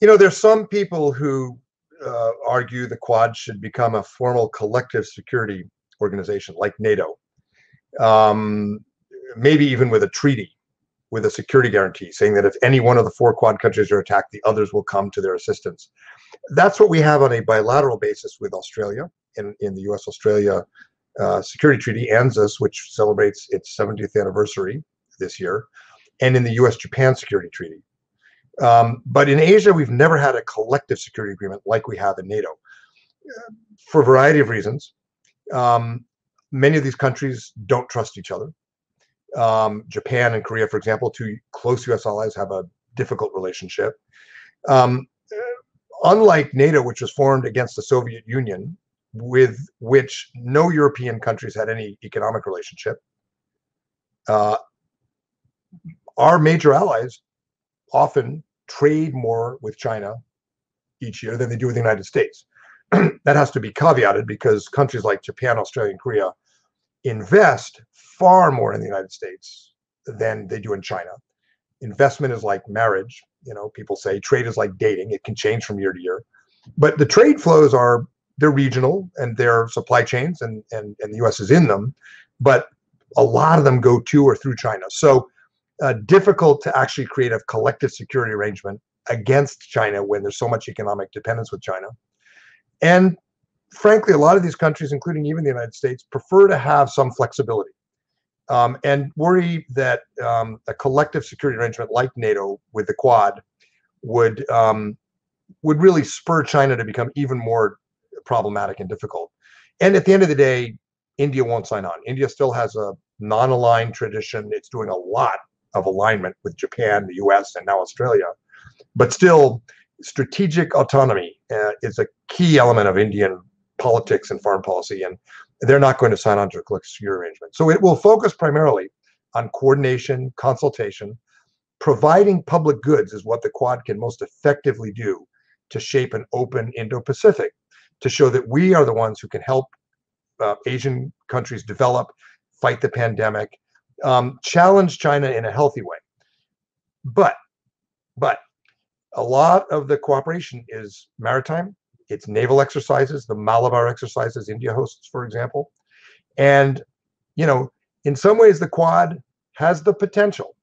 There's some people who argue the Quad should become a formal collective security organization like NATO, um, maybe even with a treaty, with a security guarantee, saying that if any one of the four Quad countries are attacked, the others will come to their assistance. That's what we have on a bilateral basis with Australia in the U.S.-Australia Security Treaty, ANZUS, which celebrates its 70th anniversary this year, and in the U.S.-Japan Security Treaty. But in Asia, we've never had a collective security agreement like we have in NATO, for a variety of reasons. Many of these countries don't trust each other. Japan and Korea, for example, two close U.S. allies, have a difficult relationship. Unlike NATO, which was formed against the Soviet Union, with which no European countries had any economic relationship, our major allies often trade more with China each year than they do with the United States. That has to be caveated because countries like Japan, Australia, and Korea invest far more in the United States than they do in China. Investment is like marriage. People say trade is like dating. It can change from year to year. But the trade flows they're regional, and they're supply chains, and the US is in them. But a lot of them go to or through China. So difficult to actually create a collective security arrangement against China when there's so much economic dependence with China. And frankly, a lot of these countries, including even the United States, prefer to have some flexibility, and worry that a collective security arrangement like NATO with the Quad would really spur China to become even more problematic and difficult. And at the end of the day, India won't sign on. India still has a non-aligned tradition. It's doing a lot of alignment with Japan, the US, and now Australia. But still, strategic autonomy is a key element of Indian politics and foreign policy, and they're not going to sign on to a collective security arrangement. So it will focus primarily on coordination, consultation. Providing public goods is what the Quad can most effectively do to shape an open Indo-Pacific, to show that we are the ones who can help Asian countries develop, fight the pandemic, challenge China in a healthy way. But a lot of the cooperation is maritime. It's naval exercises, the Malabar exercises India hosts, for example. And, in some ways, the Quad has the potential,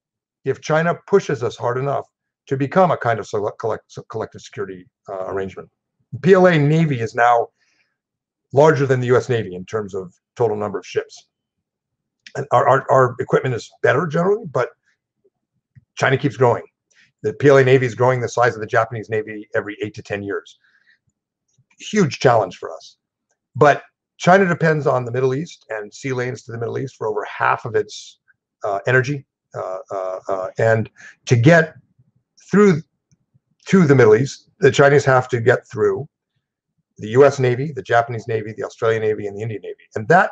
if China pushes us hard enough, to become a kind of collective security arrangement. PLA Navy is now larger than the US Navy in terms of total number of ships. And our equipment is better generally, but China keeps growing. The PLA Navy is growing the size of the Japanese Navy every 8 to 10 years. Huge challenge for us. But China depends on the Middle East and sea lanes to the Middle East for over half of its energy. And to get through to the Middle East, the Chinese have to get through the US Navy, the Japanese Navy, the Australian Navy, and the Indian Navy. And that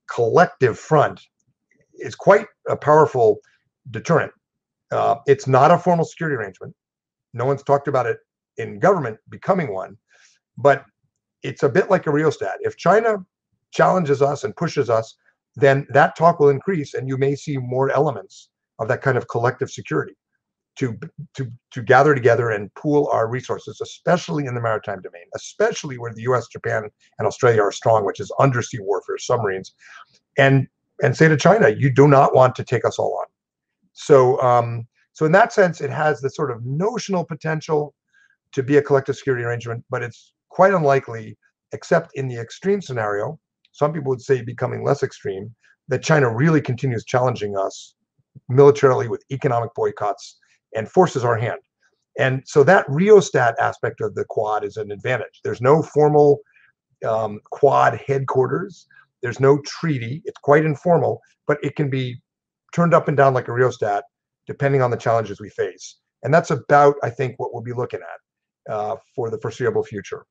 collective front is quite a powerful deterrent. It's not a formal security arrangement. No one's talked about it in government becoming one, but it's a bit like a rheostat. If China challenges us and pushes us, then that talk will increase, and you may see more elements of that kind of collective security to gather together and pool our resources, especially in the maritime domain, especially where the US, Japan, and Australia are strong, which is undersea warfare, submarines, and say to China, you do not want to take us all on. So in that sense, it has the sort of notional potential to be a collective security arrangement, but it's quite unlikely, except in the extreme scenario, some people would say becoming less extreme, that China really continues challenging us militarily with economic boycotts and forces our hand. And so that rheostat aspect of the Quad is an advantage. There's no formal Quad headquarters. There's no treaty. It's quite informal, but it can be turned up and down like a rheostat depending on the challenges we face. And that's about, I think, what we'll be looking at for the foreseeable future.